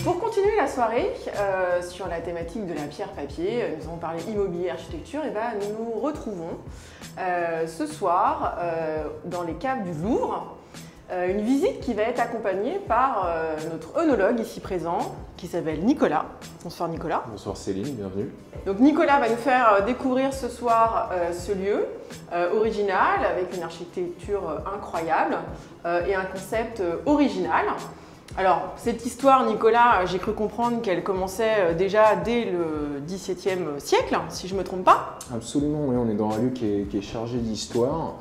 Pour continuer la soirée sur la thématique de la pierre-papier, nous avons parlé immobilier, architecture, et nous nous retrouvons ce soir dans les caves du Louvre. Une visite qui va être accompagnée par notre œnologue ici présent, qui s'appelle Nicolas. Bonsoir Nicolas. Bonsoir Céline, bienvenue. Donc Nicolas va nous faire découvrir ce soir ce lieu original, avec une architecture incroyable et un concept original. Alors, cette histoire, Nicolas, j'ai cru comprendre qu'elle commençait déjà dès le XVIIe siècle, si je ne me trompe pas. Absolument, oui, on est dans un lieu qui est chargé d'histoire.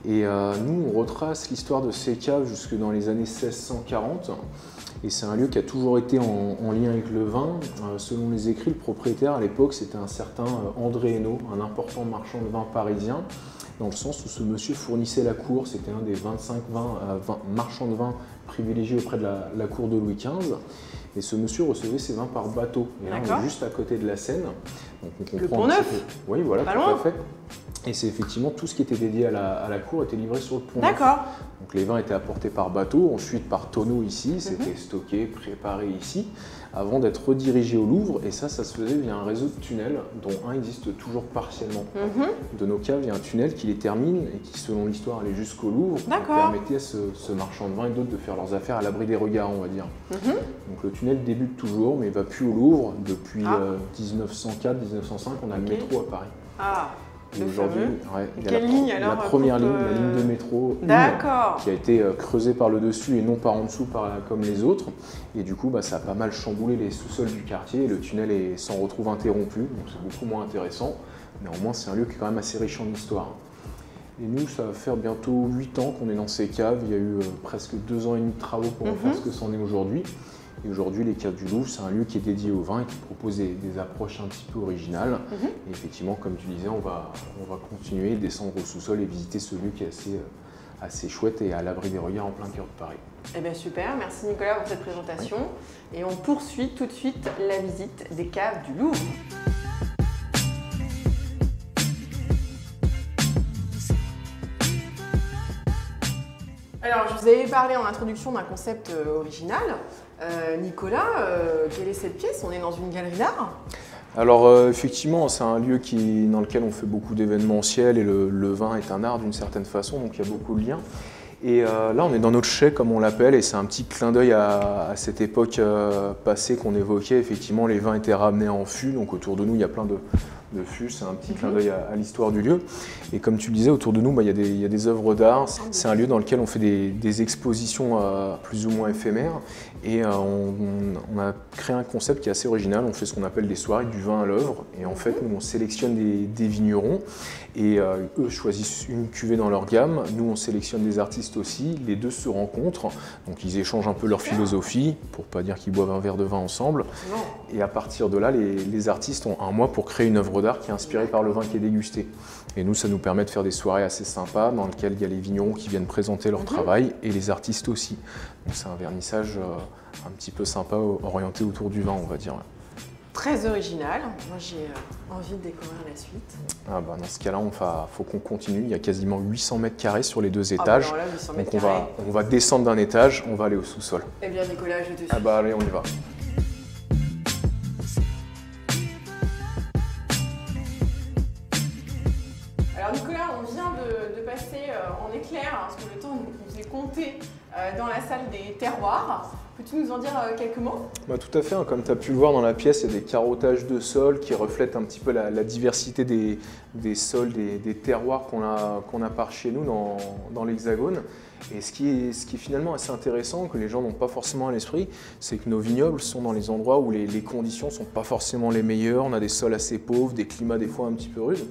Et nous, on retrace l'histoire de ces caves jusque dans les années 1640. Et c'est un lieu qui a toujours été en lien avec le vin. Selon les écrits, le propriétaire à l'époque, c'était un certain André Hainaut, un important marchand de vin parisien, dans le sens où ce monsieur fournissait la cour. C'était un des 25 marchands de vin privilégiés auprès de la cour de Louis XV. Et ce monsieur recevait ses vins par bateau. Et là, on est juste à côté de la Seine. Donc on comprend le Pont-Neuf. Oui, voilà, pas tout loin. à fait. Et c'est effectivement tout ce qui était dédié à la cour était livré sur le Pont-Neuf. D'accord. Donc les vins étaient apportés par bateau, ensuite par tonneau ici, c'était stocké, préparé ici, avant d'être redirigé au Louvre. Et ça se faisait via un réseau de tunnels, dont un existe toujours partiellement. De nos caves, il y a un tunnel qui les termine et qui, selon l'histoire, allait jusqu'au Louvre. Et permettait à ce marchand de vin et d'autres de faire leurs affaires à l'abri des regards, on va dire. Donc le tunnel débute toujours, mais il ne va plus au Louvre. Depuis 1904-1905, on a le métro à Paris. Ah. Aujourd'hui, il y a la alors, première ligne, la ligne de métro 1, qui a été creusée par le dessus et non par en dessous comme les autres. Et du coup, ça a pas mal chamboulé les sous-sols du quartier et le tunnel s'en retrouve interrompu, donc c'est beaucoup moins intéressant. Néanmoins, c'est un lieu qui est quand même assez riche en histoire. Et nous, ça va faire bientôt 8 ans qu'on est dans ces caves. Il y a eu presque 2 ans et demi de travaux pour en faire ce que c'en est aujourd'hui. Et aujourd'hui, les caves du Louvre, c'est un lieu qui est dédié au vin et qui propose des approches un petit peu originales. Et effectivement, comme tu disais, on va continuer, descendre au sous-sol et visiter ce lieu qui est assez chouette et à l'abri des regards en plein cœur de Paris. Eh bien super, merci Nicolas pour cette présentation. Et on poursuit tout de suite la visite des caves du Louvre. Alors, je vous avais parlé en introduction d'un concept original. Nicolas, quelle est cette pièce? On est dans une galerie d'art? Alors effectivement, c'est un lieu dans lequel on fait beaucoup d'événementiels et le vin est un art d'une certaine façon, donc il y a beaucoup de liens. Et là, on est dans notre chai, comme on l'appelle, et c'est un petit clin d'œil à cette époque passée qu'on évoquait. Effectivement, les vins étaient ramenés en fût, donc autour de nous, il y a plein de fûts, c'est un petit clin d'œil à l'histoire du lieu. Et comme tu le disais, autour de nous, il y a des œuvres d'art. C'est un lieu dans lequel on fait des expositions plus ou moins éphémères. Et on a créé un concept qui est assez original. On fait ce qu'on appelle des soirées du vin à l'œuvre. Et en fait, nous, on sélectionne des vignerons. Et eux choisissent une cuvée dans leur gamme. Nous, on sélectionne des artistes aussi. Les deux se rencontrent. Donc, ils échangent un peu leur philosophie, pour ne pas dire qu'ils boivent un verre de vin ensemble. Et à partir de là, les artistes ont un mois pour créer une œuvre d'art qui est inspirée par le vin qui est dégusté. Et nous, ça nous permet de faire des soirées assez sympas dans lesquelles il y a les vignerons qui viennent présenter leur travail et les artistes aussi. Donc c'est un vernissage un petit peu sympa, orienté autour du vin, on va dire. Très original. Moi, j'ai envie de découvrir la suite. Dans ce cas-là, faut qu'on continue. Il y a quasiment 800 mètres carrés sur les 2 étages. Là, 800 mètres donc carrés. on va descendre d'un étage, on va aller au sous-sol. Eh bien, Nicolas, je te suis. Allez, on y va. Alors Nicolas, on vient de passer en éclair, parce que le temps nous est compté dans la salle des terroirs. Peux-tu nous en dire quelques mots? Tout à fait, comme tu as pu le voir dans la pièce, il y a des carottages de sol qui reflètent un petit peu la diversité des sols, des terroirs qu'on a par chez nous dans l'Hexagone. Et ce qui est finalement assez intéressant, que les gens n'ont pas forcément à l'esprit, c'est que nos vignobles sont dans les endroits où les conditions ne sont pas forcément les meilleures. On a des sols assez pauvres, des climats des fois un petit peu rudes.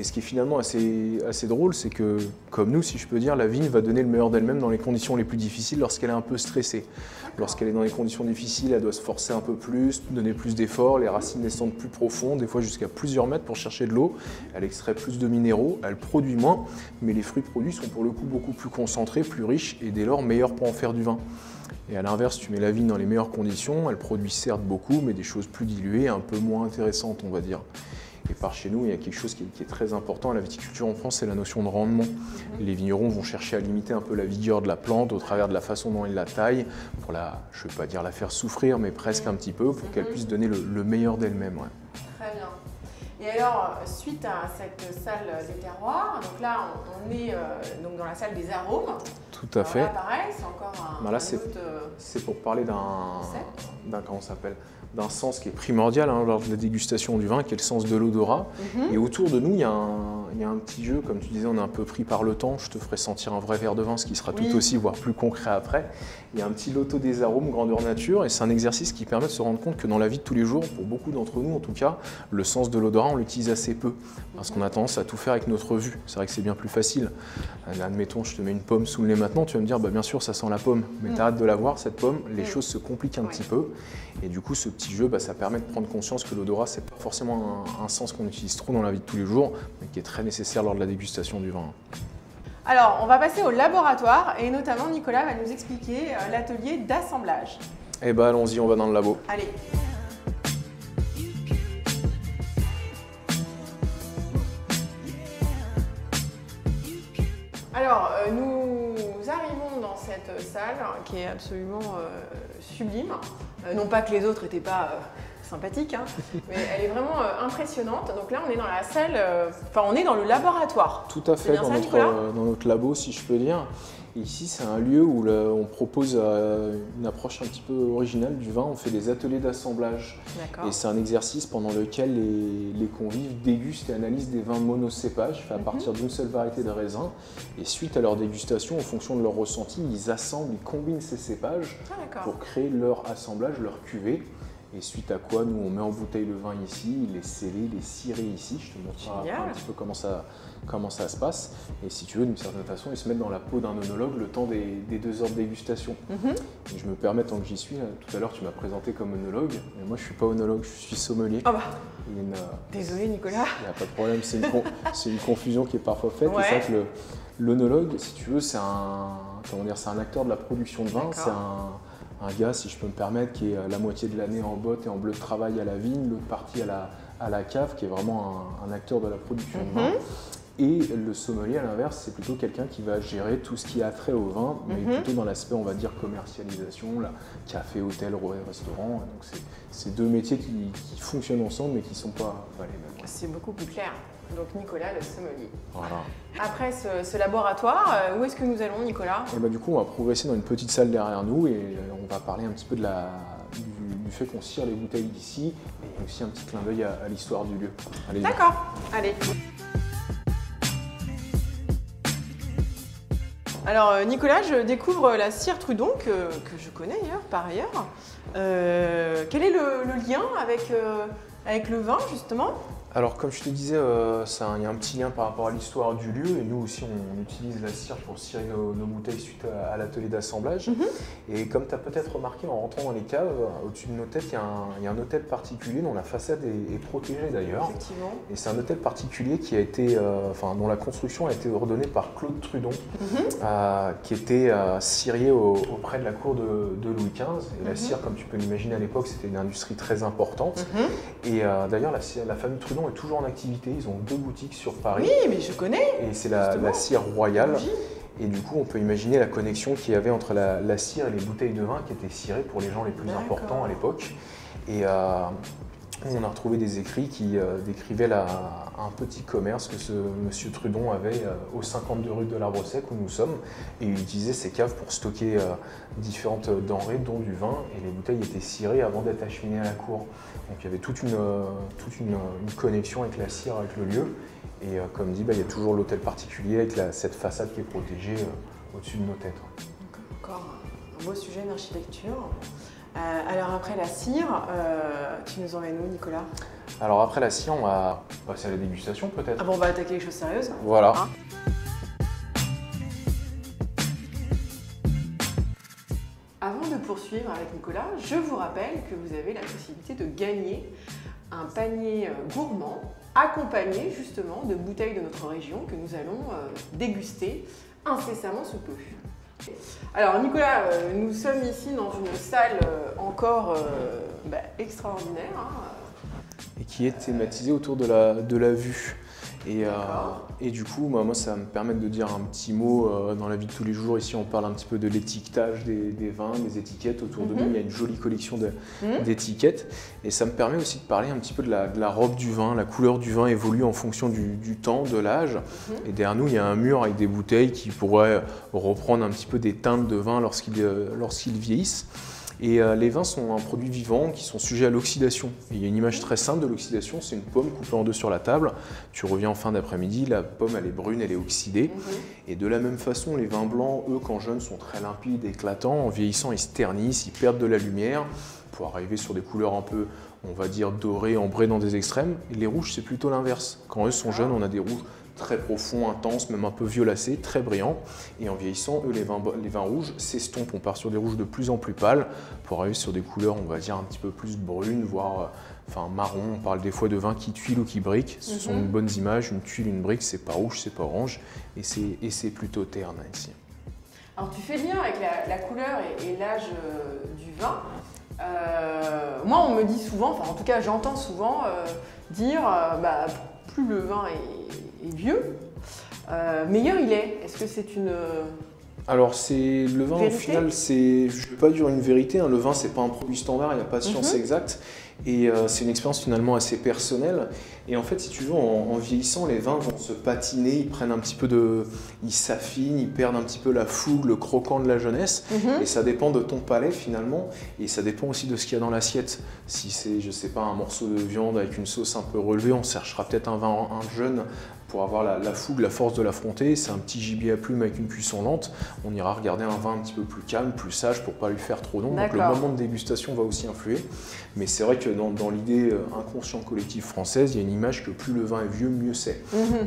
Et ce qui est finalement assez drôle, c'est que, comme nous, si je peux dire, la vigne va donner le meilleur d'elle-même dans les conditions les plus difficiles lorsqu'elle est un peu stressée. Lorsqu'elle est dans les conditions difficiles, elle doit se forcer un peu plus, donner plus d'efforts, les racines descendent plus profond, des fois jusqu'à plusieurs mètres pour chercher de l'eau. Elle extrait plus de minéraux, elle produit moins, mais les fruits produits sont pour le coup beaucoup plus concentrés, plus riches et dès lors meilleurs pour en faire du vin. Et à l'inverse, tu mets la vigne dans les meilleures conditions, elle produit certes beaucoup, mais des choses plus diluées, un peu moins intéressantes, on va dire. Et par chez nous, il y a quelque chose qui est très important à la viticulture en France, c'est la notion de rendement. Les vignerons vont chercher à limiter un peu la vigueur de la plante au travers de la façon dont ils la taillent, pour je ne veux pas dire la faire souffrir, mais presque un petit peu, pour qu'elle puisse donner le meilleur d'elle-même. Ouais. Très bien. Et alors, suite à cette salle des terroirs, donc là, on est donc dans la salle des arômes. Tout à fait. Là, pareil, c'est encore un là, autre... c'est pour parler comment ça s'appelle, d'un sens qui est primordial lors de la dégustation du vin, qui est le sens de l'odorat. Et autour de nous, il y a un petit jeu, comme tu disais, on est un peu pris par le temps. Je te ferai sentir un vrai verre de vin, ce qui sera tout aussi, voire plus concret après. Il y a un petit loto des arômes, grandeur nature, et c'est un exercice qui permet de se rendre compte que dans la vie de tous les jours, pour beaucoup d'entre nous en tout cas, le sens de l'odorat, on l'utilise assez peu, parce qu'on a tendance à tout faire avec notre vue. C'est vrai que c'est bien plus facile. Admettons, je te mets une pomme sous le nez maintenant, tu vas me dire, bien sûr, ça sent la pomme, mais t'arrêtes de la voir, cette pomme, les choses se compliquent un petit peu. Et du coup, ce petit jeu, ça permet de prendre conscience que l'odorat, c'est pas forcément un sens qu'on utilise trop dans la vie de tous les jours, mais qui est très nécessaire lors de la dégustation du vin. Alors, on va passer au laboratoire et notamment Nicolas va nous expliquer l'atelier d'assemblage. Eh ben, allons-y, on va dans le labo. Allez. Alors, nous arrivons dans cette salle qui est absolument sublime. Non pas que les autres n'étaient pas sympathiques, mais elle est vraiment impressionnante. Donc là, on est dans la salle, on est dans le laboratoire. Tout à fait, dans notre labo, si je peux dire. Et ici, c'est un lieu où on propose une approche un petit peu originale du vin. On fait des ateliers d'assemblage. Et c'est un exercice pendant lequel les convives dégustent et analysent des vins monocépages faits à partir d'une seule variété de raisin. Et suite à leur dégustation, en fonction de leur ressenti, ils assemblent, ils combinent ces cépages pour créer leur assemblage, leur cuvée. Et suite à quoi, nous, on met en bouteille le vin ici, il est scellé, il est ciré ici. Je te montrerai un petit peu comment ça se passe. Et si tu veux, d'une certaine façon, ils se mettent dans la peau d'un œnologue le temps des 2 heures de dégustation. Et je me permets, tant que j'y suis, tout à l'heure, tu m'as présenté comme œnologue. Mais moi, je ne suis pas œnologue, je suis sommelier. Désolé, Nicolas. Il n'y a pas de problème, c'est une confusion qui est parfois faite. Ouais. Et c'est vrai que l'œnologue, si tu veux, c'est un acteur de la production de vin. C'est un gars, si je peux me permettre, qui est la moitié de l'année en botte et en bleu de travail à la vigne, l'autre partie à la cave, qui est vraiment un acteur de la production de vin. Et le sommelier, à l'inverse, c'est plutôt quelqu'un qui va gérer tout ce qui a trait au vin, mais plutôt dans l'aspect, on va dire, commercialisation, café, hôtel, restaurant. Donc c'est 2 métiers qui fonctionnent ensemble, mais qui ne sont pas les mêmes. C'est beaucoup plus clair. Donc Nicolas, le sommelier. Voilà. Après ce laboratoire, où est-ce que nous allons, Nicolas? Et du coup, on va progresser dans une petite salle derrière nous et on va parler un petit peu du fait qu'on cire les bouteilles ici et aussi un petit clin d'œil à l'histoire du lieu. D'accord, allez. Alors Nicolas, je découvre la cire Trudon que je connais par ailleurs. Quel est le lien avec le vin justement? Alors comme je te disais, il y a un petit lien par rapport à l'histoire du lieu et nous aussi on utilise la cire pour cirer nos bouteilles suite à l'atelier d'assemblage. Et comme tu as peut-être remarqué en rentrant dans les caves, au-dessus de nos têtes, il y a un hôtel particulier dont la façade est protégée d'ailleurs. Effectivement. Et c'est un hôtel particulier qui a été, dont la construction a été ordonnée par Claude Trudon, qui était cirier auprès de la cour de Louis XV. Et la cire, comme tu peux l'imaginer à l'époque, c'était une industrie très importante. Et d'ailleurs la famille Trudon est toujours en activité, ils ont 2 boutiques sur Paris. Oui, mais je connais. Et c'est la cire royale. Et du coup, on peut imaginer la connexion qu'il y avait entre la cire et les bouteilles de vin qui étaient cirées pour les gens les plus importants à l'époque. Et on a retrouvé des écrits qui décrivaient un petit commerce que ce monsieur Trudon avait au 52 rue de l'Arbre Sec où nous sommes. Et il utilisait ces caves pour stocker différentes denrées, dont du vin. Et les bouteilles étaient cirées avant d'être acheminées à la cour. Donc il y avait toute une connexion avec la cire, avec le lieu. Et comme dit, il y a toujours l'hôtel particulier avec cette façade qui est protégée au-dessus de nos têtes. Encore un beau sujet d'architecture. Alors après la cire, tu nous emmènes où, Nicolas? Alors après la cire, on va passer à la dégustation peut-être. Ah bon, on va attaquer les choses sérieuses. Voilà. Avant de poursuivre avec Nicolas, je vous rappelle que vous avez la possibilité de gagner un panier gourmand accompagné justement de bouteilles de notre région que nous allons déguster incessamment sous peu. Alors Nicolas, nous sommes ici dans une salle encore extraordinaire. et qui est thématisé autour de la vue. Et du coup, moi, ça va me permettre de dire un petit mot dans la vie de tous les jours. Ici, on parle un petit peu de l'étiquetage des vins, des étiquettes. Autour de nous, il y a une jolie collection d'étiquettes. Et ça me permet aussi de parler un petit peu de la robe du vin. La couleur du vin évolue en fonction du temps, de l'âge. Et derrière nous, il y a un mur avec des bouteilles qui pourraient reprendre un petit peu des teintes de vin lorsqu'ils vieillissent. Et les vins sont un produit vivant qui sont sujets à l'oxydation. Il y a une image très simple de l'oxydation, c'est une pomme coupée en deux sur la table. Tu reviens en fin d'après-midi, la pomme elle est brune, elle est oxydée. Et de la même façon, les vins blancs, eux, quand jeunes, sont très limpides, éclatants. En vieillissant, ils se ternissent, ils perdent de la lumière pour arriver sur des couleurs un peu, on va dire, dorées, ambrées dans des extrêmes. Et les rouges, c'est plutôt l'inverse. Quand eux sont jeunes, on a des rouges très profonds, intenses, même un peu violacés, très brillants. Et en vieillissant, eux, les vins rouges s'estompent. On part sur des rouges de plus en plus pâles pour arriver sur des couleurs, on va dire, un petit peu plus brunes, voire marron. On parle des fois de vins qui tuilent ou qui briquent. Ce sont de bonnes images. Une tuile, une brique, c'est pas rouge, c'est pas orange. Et c'est plutôt terne ici. Alors tu fais le lien avec la couleur et l'âge du vin. Moi, on me dit souvent, enfin en tout cas j'entends souvent dire plus le vin est vieux, meilleur il est. Est-ce que c'est une Alors le vin vérité? Au final, je ne vais pas dire une vérité, hein. Le vin c'est pas un produit standard, il n'y a pas de science exacte. Et c'est une expérience finalement assez personnelle. Et en fait, si tu veux, en vieillissant, les vins vont se patiner, ils prennent un petit peu ils s'affinent, ils perdent un petit peu la fougue, le croquant de la jeunesse. Et ça dépend de ton palais finalement. Et ça dépend aussi de ce qu'il y a dans l'assiette. Si c'est, je sais pas, un morceau de viande avec une sauce un peu relevée, on cherchera peut-être un jeune pour avoir la fougue, la force de l'affronter. C'est un petit gibier à plumes avec une cuisson lente. On ira regarder un vin un petit peu plus calme, plus sage pour pas lui faire trop d'ombre. Donc le moment de dégustation va aussi influer. Mais c'est vrai que dans l'idée inconscient collective française, il y a une image que plus le vin est vieux, mieux c'est.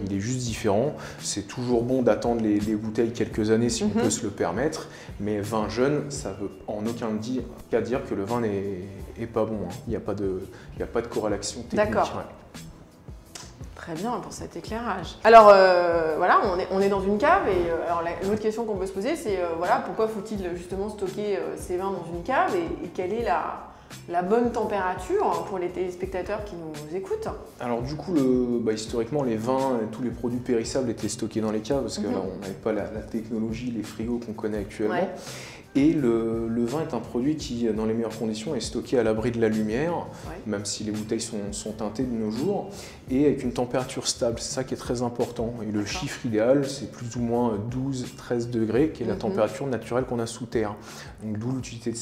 Il est juste différent. C'est toujours bon d'attendre les bouteilles quelques années si on peut se le permettre. Mais vin jeune, ça veut en aucun cas dire que le vin n'est pas bon. Hein. Il n'y a pas de corrélation technique. D'accord. Ouais. Très bien pour cet éclairage. Alors voilà, on est dans une cave et l'autre question qu'on peut se poser, c'est pourquoi faut-il justement stocker ces vins dans une cave et quelle est la bonne température pour les téléspectateurs qui nous écoutent? Alors du coup, historiquement, les vins et tous les produits périssables étaient stockés dans les caves parce que là, on n'avait pas la technologie, les frigos qu'on connaît actuellement. Ouais. Et le vin est un produit qui, dans les meilleures conditions, est stocké à l'abri de la lumière, même si les bouteilles sont teintées de nos jours, et avec une température stable. C'est ça qui est très important. Et le chiffre idéal, c'est plus ou moins 12-13 degrés, qui est la température naturelle qu'on a sous terre. Donc d'où l'utilité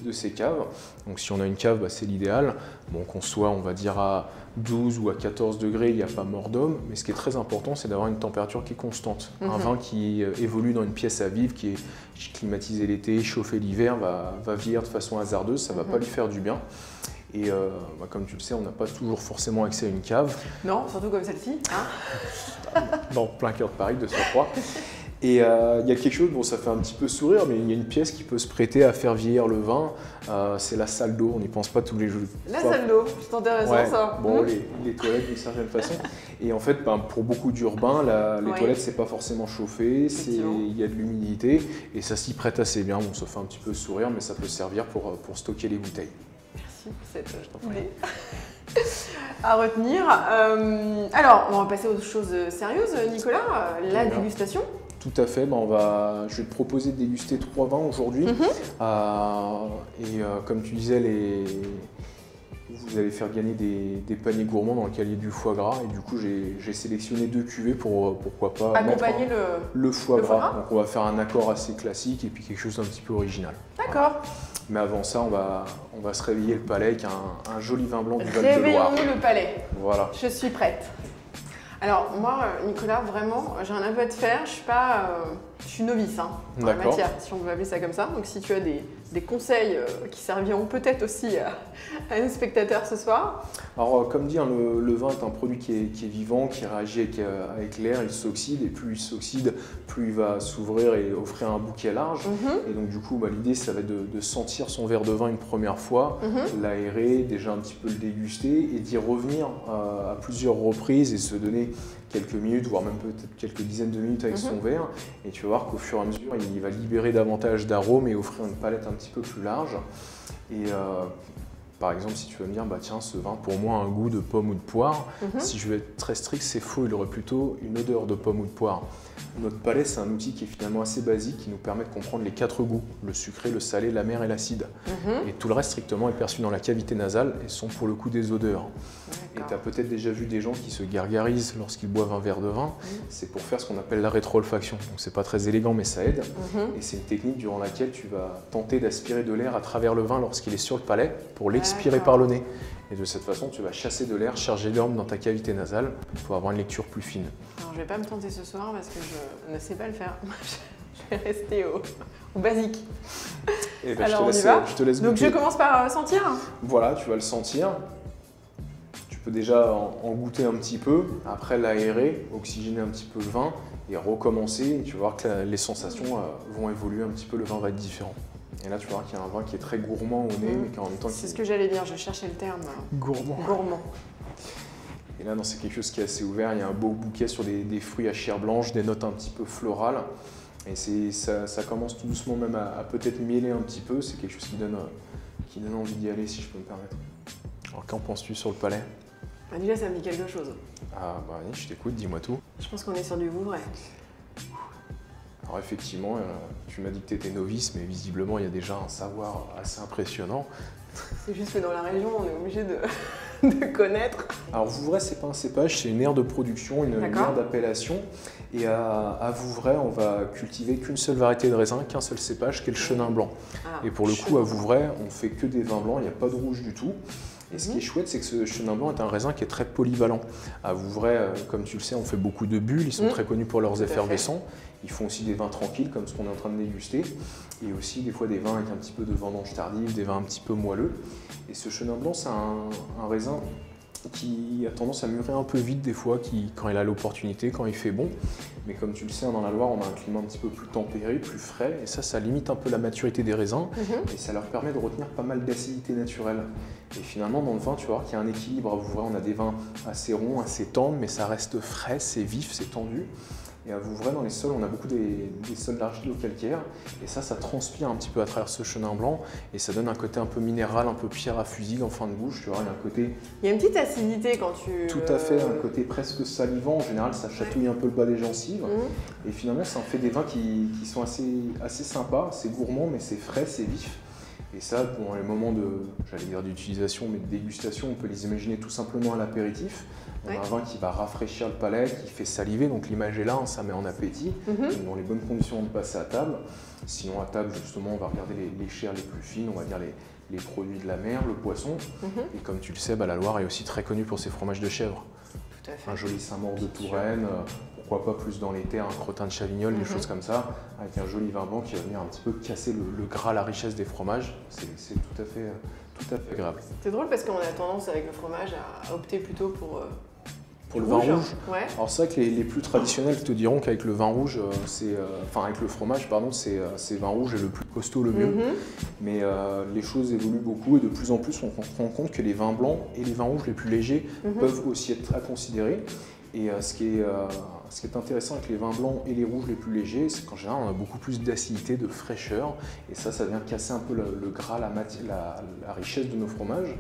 de ces caves. Donc si on a une cave, c'est l'idéal. Bon, qu'on soit, on va dire, à 12 ou à 14 degrés, il n'y a pas mort d'homme. Mais ce qui est très important, c'est d'avoir une température qui est constante. Un vin qui évolue dans une pièce à vivre, qui est climatisé l'été, chauffé l'hiver, va vieillir de façon hasardeuse, ça ne va pas lui faire du bien. Et comme tu le sais, on n'a pas toujours forcément accès à une cave. Non, surtout comme celle-ci. Hein. Dans plein cœur de Paris, de surcroît. Et il y a quelque chose, bon, ça fait un petit peu sourire, mais il y a une pièce qui peut se prêter à faire vieillir le vin, c'est la salle d'eau, on n'y pense pas tous les jours. La salle d'eau, c'est intéressant ça. Bon, les toilettes d'une certaine façon. Et en fait, pour beaucoup d'urbains, les toilettes, c'est pas forcément chauffé, il y a de l'humidité, et ça s'y prête assez bien. Bon, ça fait un petit peu sourire, mais ça peut servir pour stocker les bouteilles. Merci pour cette idée. À retenir. Alors, on va passer aux choses sérieuses, Nicolas, la dégustation. Tout à fait, je vais te proposer de déguster 3 vins aujourd'hui. Comme tu disais, vous allez faire gagner des paniers gourmands dans lesquels il y a du foie gras. Et du coup, j'ai sélectionné 2 cuvées pour pourquoi pas accompagner le foie gras. Donc on va faire un accord assez classique et puis quelque chose d'un petit peu original. D'accord. Mais avant ça, on va se réveiller le palais avec un joli vin blanc du Val-de-Loire. Réveillons-nous le palais. Voilà. Je suis prête. Alors moi, Nicolas, vraiment, j'ai un aveu à te faire. Je suis novice dans la matière, si on veut appeler ça comme ça. Donc si tu as des conseils qui serviront peut-être aussi à nos spectateurs ce soir. Alors comme dit, le vin est un produit qui est vivant, qui réagit avec l'air, il s'oxyde, et plus il s'oxyde, plus il va s'ouvrir et offrir un bouquet large. Et donc du coup, l'idée, ça va être de sentir son verre de vin une première fois, l'aérer, déjà un petit peu le déguster, et d'y revenir à plusieurs reprises et se donner quelques minutes, voire même peut-être quelques dizaines de minutes avec son verre, et tu vas voir qu'au fur et à mesure, il va libérer davantage d'arômes et offrir une palette un petit peu plus large. Et Par exemple, si tu veux me dire, bah tiens, ce vin pour moi a un goût de pomme ou de poire, si je vais être très strict, c'est faux, il aurait plutôt une odeur de pomme ou de poire. Notre palais, c'est un outil qui est finalement assez basique, qui nous permet de comprendre les 4 goûts, le sucré, le salé, l'amer et l'acide. Et tout le reste strictement est perçu dans la cavité nasale et sont pour le coup des odeurs. Et tu as peut-être déjà vu des gens qui se gargarisent lorsqu'ils boivent un verre de vin, c'est pour faire ce qu'on appelle la rétro-olfaction. Donc c'est pas très élégant mais ça aide. Et c'est une technique durant laquelle tu vas tenter d'aspirer de l'air à travers le vin lorsqu'il est sur le palais pour l'expirer par le nez. Et de cette façon, tu vas chasser de l'air, charger l'orme dans ta cavité nasale pour avoir une lecture plus fine. Alors, je vais pas me tenter ce soir parce que je ne sais pas le faire. Je vais rester au basique. Et ben, alors, je te laisse goûter. Donc je commence par sentir. Voilà, tu vas le sentir. Tu peux déjà en goûter un petit peu, après l'aérer, oxygéner un petit peu le vin et recommencer. Et tu vas voir que les sensations vont évoluer un petit peu, le vin va être différent. Et là, tu vas voir qu'il y a un vin qui est très gourmand au nez, mais qui en même temps... C'est ce que j'allais dire, je cherchais le terme. Gourmand. Et là, c'est quelque chose qui est assez ouvert. Il y a un beau bouquet sur des fruits à chair blanche, des notes un petit peu florales. Et ça commence tout doucement même à peut-être mieler un petit peu. C'est quelque chose qui donne envie d'y aller, si je peux me permettre. Alors, qu'en penses-tu sur le palais? Déjà, ça me dit quelque chose. Ah, bah oui, je t'écoute, dis-moi tout. Je pense qu'on est sur du Vouvray. Alors effectivement, tu m'as dit que tu étais novice, mais visiblement il y a déjà un savoir assez impressionnant. C'est juste que dans la région, on est obligé de connaître. Alors Vouvray, c'est pas un cépage, c'est une aire de production, une aire d'appellation. Et à Vouvray, on va cultiver qu'une seule variété de raisin, qu'un seul cépage, qui est le chenin blanc. Et pour le coup, à Vouvray, on fait que des vins blancs, il n'y a pas de rouge du tout. Et ce qui est chouette, c'est que ce chenin blanc est un raisin qui est très polyvalent. À Vouvray, comme tu le sais, on fait beaucoup de bulles, ils sont très connus pour leurs effervescents. Ils font aussi des vins tranquilles, comme ce qu'on est en train de déguster, et aussi des fois des vins avec un petit peu de vendange tardive, des vins un petit peu moelleux. Et ce chenin blanc, c'est un raisin qui a tendance à mûrir un peu vite des fois, quand il a l'opportunité, quand il fait bon. Mais comme tu le sais, dans la Loire, on a un climat un petit peu plus tempéré, plus frais, et ça limite un peu la maturité des raisins, et ça leur permet de retenir pas mal d'acidité naturelle. Et finalement, dans le vin, tu vas voir qu'il y a un équilibre. Vous voyez, on a des vins assez ronds, assez tendres, mais ça reste frais, c'est vif, c'est tendu. Et à Vouvray, dans les sols, on a beaucoup des sols d'argilo-calcaire. Et ça transpire un petit peu à travers ce chenin blanc. Et ça donne un côté un peu minéral, un peu pierre à fusil en fin de bouche. Tu vois, il y a un côté... Il y a une petite acidité quand tu... Tout à fait, un côté presque salivant. En général, ça chatouille un peu le bas des gencives. Et finalement, ça en fait des vins qui sont assez sympas. C'est gourmand, mais c'est frais, c'est vif. Et ça, pour les moments d'utilisation, mais de dégustation, on peut les imaginer tout simplement à l'apéritif. On a un vin qui va rafraîchir le palais, qui fait saliver, donc l'image est là, ça met en appétit, dans les bonnes conditions de passer à table. Sinon à table, justement, on va regarder les chairs les plus fines, on va dire les produits de la mer, le poisson. Et comme tu le sais, la Loire est aussi très connue pour ses fromages de chèvre. Tout à fait. Un joli Saint-Maur de Touraine, pourquoi pas plus dans l'été, un crottin de Chavignol, des choses comme ça, avec un joli vin blanc qui va venir un petit peu casser le gras, la richesse des fromages. C'est tout à fait agréable. C'est drôle parce qu'on a tendance avec le fromage à opter plutôt pour le vin rouge. Ouais. Alors c'est vrai que les plus traditionnels te diront qu'avec le vin rouge, avec le fromage, pardon, c'est vin rouge est le plus costaud, le mieux. Mais les choses évoluent beaucoup et de plus en plus on se rend compte que les vins blancs et les vins rouges les plus légers peuvent aussi être à considérer. Et ce qui est intéressant avec les vins blancs et les rouges les plus légers, c'est qu'en général on a beaucoup plus d'acidité, de fraîcheur, et ça vient casser un peu le gras, la richesse de nos fromages.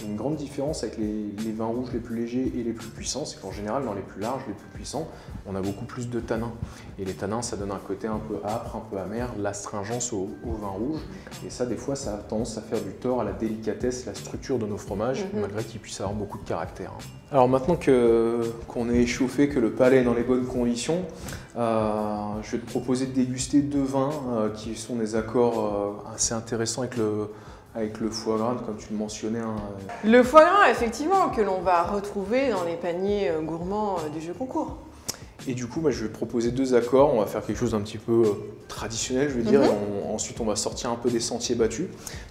Et une grande différence avec les vins rouges les plus légers et les plus puissants, c'est qu'en général dans les plus larges, les plus puissants, on a beaucoup plus de tanins. Et les tanins, ça donne un côté un peu âpre, un peu amer, l'astringence au vin rouge. Et ça, des fois, ça a tendance à faire du tort à la délicatesse, la structure de nos fromages, malgré qu'ils puissent avoir beaucoup de caractère. Alors maintenant qu'on est échauffé, que le palais est dans les bonnes conditions, je vais te proposer de déguster 2 vins qui sont des accords assez intéressants avec le foie gras, comme tu le mentionnais. Le foie gras, effectivement, que l'on va retrouver dans les paniers gourmands du jeu concours. Et du coup, je vais proposer 2 accords. On va faire quelque chose d'un petit peu traditionnel, je veux dire, et ensuite on va sortir un peu des sentiers battus.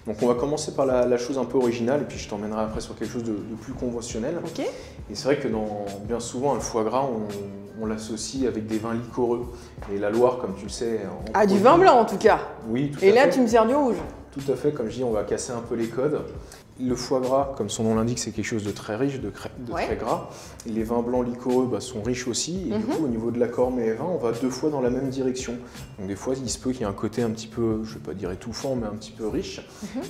Donc on va commencer par la chose un peu originale, et puis je t'emmènerai après sur quelque chose de plus conventionnel. Okay. Et c'est vrai que bien souvent, le foie gras, on l'associe avec des vins liquoreux. Et la Loire, comme tu le sais... du vin blanc en tout cas. Oui, tout à fait. Et là, tu me sers du rouge. Tout à fait, comme je dis, on va casser un peu les codes. Le foie gras, comme son nom l'indique, c'est quelque chose de très riche, de très gras. Les vins blancs liquoreux sont riches aussi. Et du coup, au niveau de l'accord mets et vin, on va 2 fois dans la même direction. Donc des fois, il se peut qu'il y ait un côté un petit peu, je ne vais pas dire étouffant, mais un petit peu riche.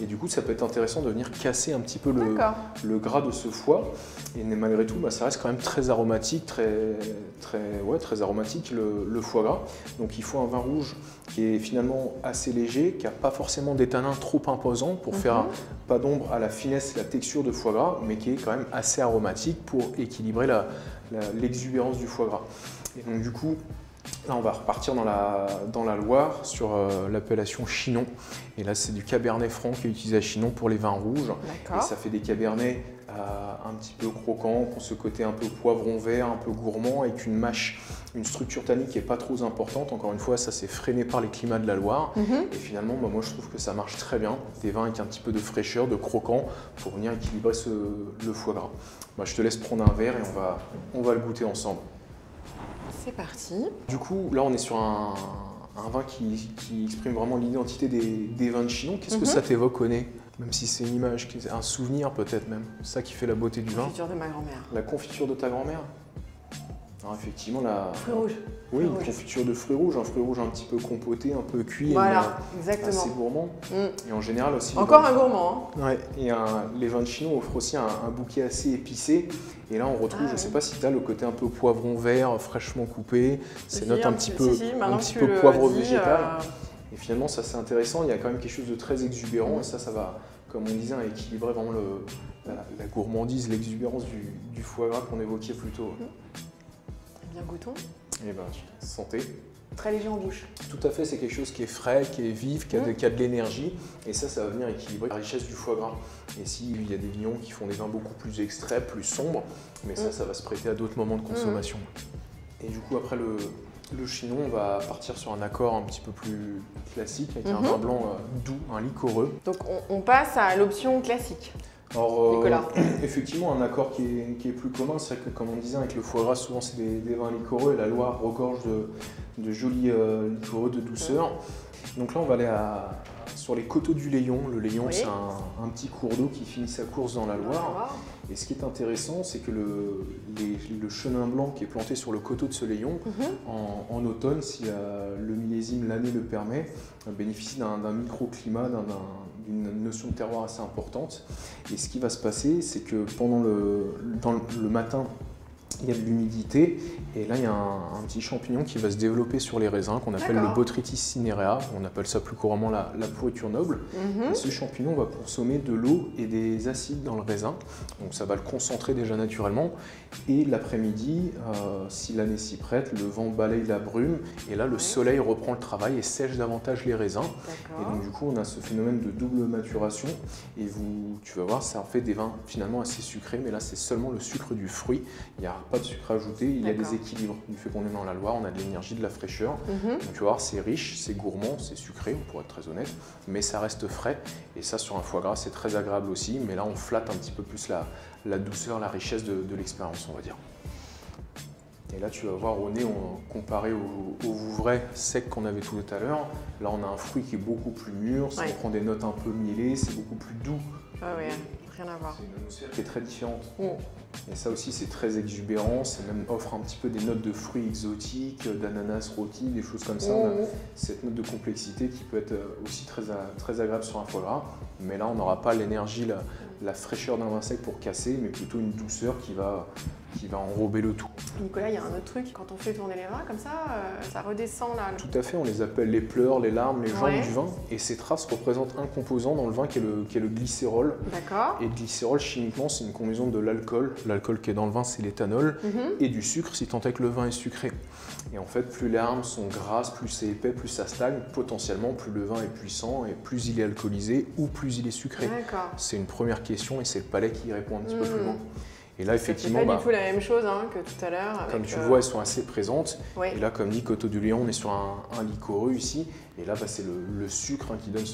Et du coup, ça peut être intéressant de venir casser un petit peu le gras de ce foie. Et malgré tout, ça reste quand même très aromatique, très aromatique le foie gras. Donc il faut un vin rouge qui est finalement assez léger, qui n'a pas forcément des tanins trop imposants pour faire pas d'ombre à la finesse et la texture de foie gras, mais qui est quand même assez aromatique pour équilibrer l'exubérance du foie gras. Et donc du coup, là on va repartir dans la Loire sur l'appellation Chinon. Et là c'est du Cabernet Franc qui est utilisé à Chinon pour les vins rouges. Et ça fait des Cabernets un petit peu croquants, pour ce côté un peu poivron vert, un peu gourmand, avec une mâche, une structure tannique qui n'est pas trop importante. Encore une fois, ça c'est freiné par les climats de la Loire. Et finalement, moi je trouve que ça marche très bien. Des vins avec un petit peu de fraîcheur, de croquant, pour venir équilibrer le foie gras. Je te laisse prendre un verre et on va le goûter ensemble. C'est parti. Du coup, là on est sur un vin qui exprime vraiment l'identité des vins de Chinon. Qu'est-ce que ça t'évoque au nez? Même si c'est une image, un souvenir peut-être même. C'est ça qui fait la beauté du vin. La confiture de ma grand-mère. La confiture de ta grand-mère? Alors effectivement, fruits rouges. Oui, une confiture de fruits rouges, un fruit rouge un petit peu compoté, un peu cuit. Voilà, exactement. Assez gourmand. Et en général aussi. Encore un gourmand. Ouais, et les vins de Chinon offrent aussi un bouquet assez épicé. Et là, on retrouve, je ne sais pas si tu as le côté un peu poivron vert, fraîchement coupé. C'est note un petit peu poivre végétal. Et finalement, ça c'est intéressant, il y a quand même quelque chose de très exubérant et ça va, comme on disait, équilibrer vraiment la gourmandise, l'exubérance du foie gras qu'on évoquait plus tôt. Bien, goûtons. Eh bien, santé. Très léger en bouche. Tout à fait, c'est quelque chose qui est frais, qui est vif, qui a de l'énergie et ça va venir équilibrer la richesse du foie gras. Et s'il y a des vignerons qui font des vins beaucoup plus extraits, plus sombres, mais ça va se prêter à d'autres moments de consommation. Et du coup, après le Chinon, on va partir sur un accord un petit peu plus classique avec un vin blanc doux, un liquoreux. Donc on passe à l'option classique. Alors, effectivement, un accord qui est plus commun, c'est que comme on disait avec le foie gras, souvent c'est des vins liquoreux et la Loire regorge de jolis liquoreux de douceur. Donc là, on va aller sur les coteaux du Layon. Le Layon, c'est un petit cours d'eau qui finit sa course dans la Loire. Et ce qui est intéressant, c'est que le chenin blanc qui est planté sur le coteau de ce Layon, en automne, si le millésime, l'année le permet, bénéficie d'un microclimat, d'une notion de terroir assez importante. Et ce qui va se passer, c'est que pendant le matin, il y a de l'humidité et là il y a un petit champignon qui va se développer sur les raisins qu'on appelle le Botrytis cinerea, on appelle ça plus couramment la pourriture noble. Et ce champignon va consommer de l'eau et des acides dans le raisin, donc ça va le concentrer déjà naturellement. Et l'après-midi, si l'année s'y prête, le vent balaye la brume et là le soleil reprend le travail et sèche davantage les raisins. Et donc du coup on a ce phénomène de double maturation et tu vas voir, ça en fait des vins finalement assez sucrés, mais là c'est seulement le sucre du fruit. Il n'y a pas de sucre ajouté, il y a des équilibres. Du fait qu'on est dans la Loire, on a de l'énergie, de la fraîcheur. Donc tu vas voir, c'est riche, c'est gourmand, c'est sucré, pour être très honnête, mais ça reste frais. Et ça, sur un foie gras, c'est très agréable aussi. Mais là, on flatte un petit peu plus la douceur, la richesse de l'expérience, on va dire. Et là, tu vas voir au nez, comparé au Vouvray sec qu'on avait tout à l'heure, là, on a un fruit qui est beaucoup plus mûr, on prend des notes un peu mielées, c'est beaucoup plus doux. Ah ouais, rien à voir. C'est une atmosphère qui est très différente. Et ça aussi, c'est très exubérant, ça même offre un petit peu des notes de fruits exotiques, d'ananas rôti, des choses comme ça. On a cette note de complexité qui peut être aussi très agréable sur un foie gras. Mais là, on n'aura pas l'énergie, la fraîcheur d'un vin sec pour casser, mais plutôt une douceur qui va enrober le tout. Nicolas, il y a un autre truc, quand on fait tourner les vins comme ça redescend là. Tout à fait, on les appelle les pleurs, les larmes, les jambes du vin. Et ces traces représentent un composant dans le vin qui est le glycérol. D'accord. Et le glycérol, chimiquement, c'est une combinaison de l'alcool. L'alcool qui est dans le vin, c'est l'éthanol. Et du sucre, si tant est que le vin est sucré. Et en fait, plus les larmes sont grasses, plus c'est épais, plus ça stagne. Potentiellement, plus le vin est puissant et plus il est alcoolisé ou plus il est sucré. C'est une première question et c'est le palais qui y répond un petit peu plus loin. Et là, effectivement, c'est pas du tout la même chose que tout à l'heure. Comme tu le vois, elles sont assez présentes. Et là, comme dit Coteaux du Layon, on est sur un liquoreux ici. Et là, c'est le sucre qui donne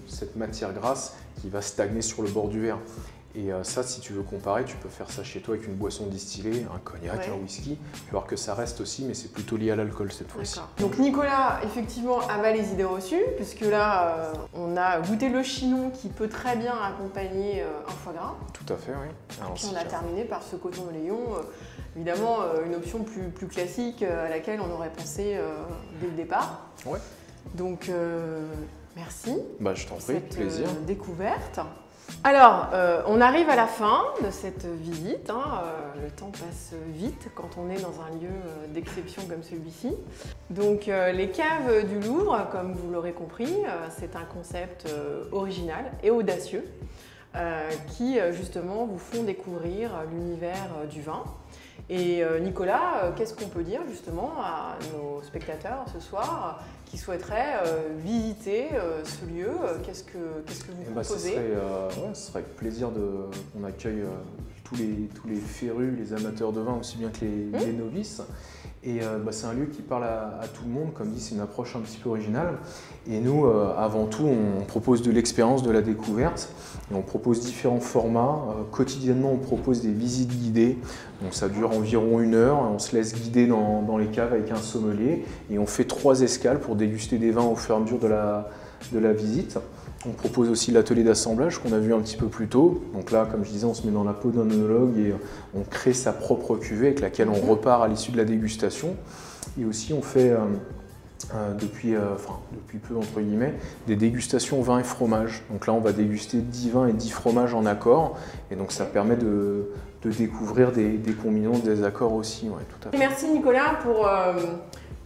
cette matière grasse qui va stagner sur le bord du verre. Et ça, si tu veux comparer, tu peux faire ça chez toi avec une boisson distillée, un cognac, un whisky. Tu vas voir que ça reste aussi, mais c'est plutôt lié à l'alcool cette fois-ci. Donc Nicolas, effectivement, abat les idées reçues, puisque là, on a goûté le chinon qui peut très bien accompagner un foie gras. Tout à fait, oui. Et puis on a terminé par ce coton de Léon, évidemment une option plus classique à laquelle on aurait pensé dès le départ. Ouais. Donc merci. Bah, je t'en prie, plaisir. Découverte. Alors, on arrive à la fin de cette visite. Le temps passe vite quand on est dans un lieu d'exception comme celui-ci. Donc, les caves du Louvre, comme vous l'aurez compris, c'est un concept original et audacieux qui, justement, vous font découvrir l'univers du vin. Et Nicolas, qu'est-ce qu'on peut dire justement à nos spectateurs ce soir qui souhaiteraient visiter ce lieu? Qu'est-ce que vous proposez? Ce serait avec plaisir qu'on accueille tous les férus, les amateurs de vin aussi bien que les novices. Et c'est un lieu qui parle à tout le monde, comme dit, c'est une approche un petit peu originale. Et nous, avant tout, on propose de l'expérience, de la découverte. Et on propose différents formats. Quotidiennement, on propose des visites guidées. Donc ça dure environ 1 heure. On se laisse guider dans les caves avec un sommelier. Et on fait 3 escales pour déguster des vins au fur et à mesure de la visite. On propose aussi l'atelier d'assemblage qu'on a vu un petit peu plus tôt. Donc là, comme je disais, on se met dans la peau d'un œnologue et on crée sa propre cuvée avec laquelle on repart à l'issue de la dégustation. Et aussi, on fait, depuis peu, entre guillemets, des dégustations vin et fromage. Donc là, on va déguster 10 vins et 10 fromages en accord. Et donc, ça permet de découvrir des combinaisons, des accords aussi. Ouais, tout à fait. Merci Nicolas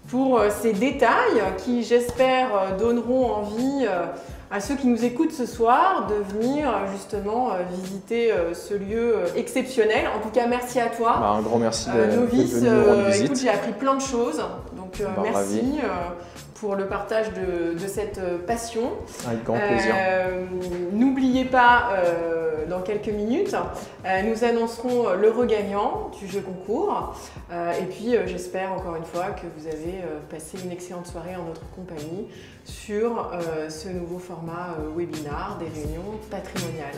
pour ces détails qui, j'espère, donneront envie à ceux qui nous écoutent ce soir de venir justement visiter ce lieu exceptionnel. En tout cas, merci à toi. Un grand merci novice, de nous rendre visite. Écoute, j'ai appris plein de choses, donc merci pour le partage de cette passion. Avec grand plaisir. N'oubliez pas, dans quelques minutes, nous annoncerons le regagnant du jeu concours. Et puis, j'espère encore une fois que vous avez passé une excellente soirée en notre compagnie sur ce nouveau format webinar des réunions patrimoniales.